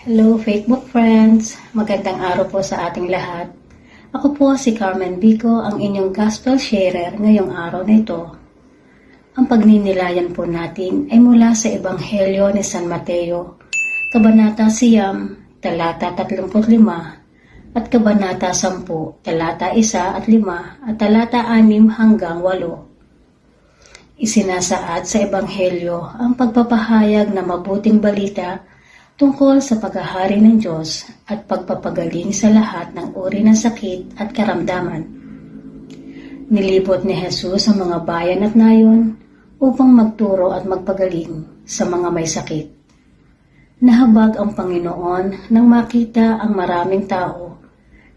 Hello Facebook friends! Magandang araw po sa ating lahat. Ako po si Carmen Vico, ang inyong Gospel Sharer ngayong araw na ito. Ang pagninilayan po natin ay mula sa Ebanghelyo ni San Mateo, Kabanata 9, talata 35 at Kabanata 10, talata 1 at 5 at talata 6 hanggang 8. Isinasaad sa Ebanghelyo ang pagpapahayag na mabuting balita tungkol sa paghahari ng Diyos at pagpapagaling sa lahat ng uri ng sakit at karamdaman. Nilibot ni Jesus ang mga bayan at nayon upang magturo at magpagaling sa mga may sakit. Nahabag ang Panginoon nang makita ang maraming tao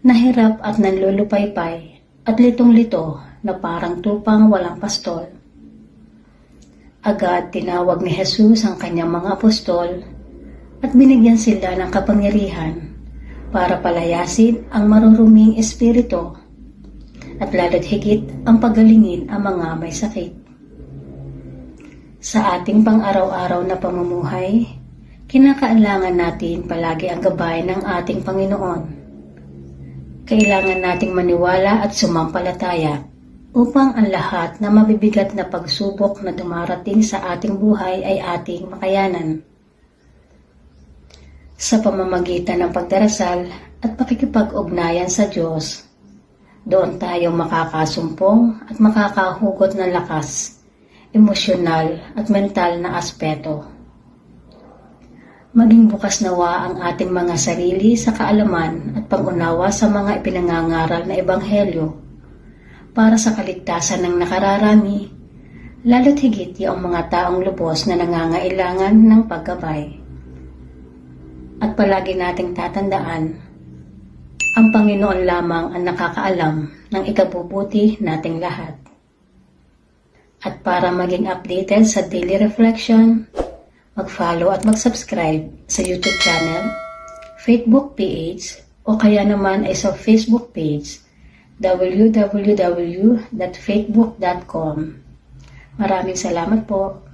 na hirap at nanlulupaypay at litong-lito na parang tupang walang pastol. Agad tinawag ni Jesus ang kanyang mga apostol at binigyan sila ng kapangyarihan para palayasin ang maruruming espiritu at lalo't higit ang pagalingin ang mga may sakit. Sa ating pang-araw-araw na pamumuhay, kinakailangan natin palagi ang gabay ng ating Panginoon. Kailangan nating maniwala at sumampalataya upang ang lahat na mabibigat na pagsubok na dumarating sa ating buhay ay ating makayanan. Sa pamamagitan ng pagdarasal at pakikipag-ugnayan sa Diyos, doon tayo makakasumpong at makakahugot ng lakas, emosyonal at mental na aspeto. Maging bukas nawa ang ating mga sarili sa kaalaman at pag-unawa sa mga ipinangangaral na ebanghelyo para sa kaligtasan ng nakararami, lalo't higit yung mga taong lubos na nangangailangan ng paggabay. At palagi nating tatandaan, ang Panginoon lamang ang nakakaalam ng ikabubuti nating lahat. At para maging updated sa daily reflection, mag-follow at mag-subscribe sa YouTube channel, Facebook page, o kaya naman ay sa Facebook page, www.facebook.com. Maraming salamat po.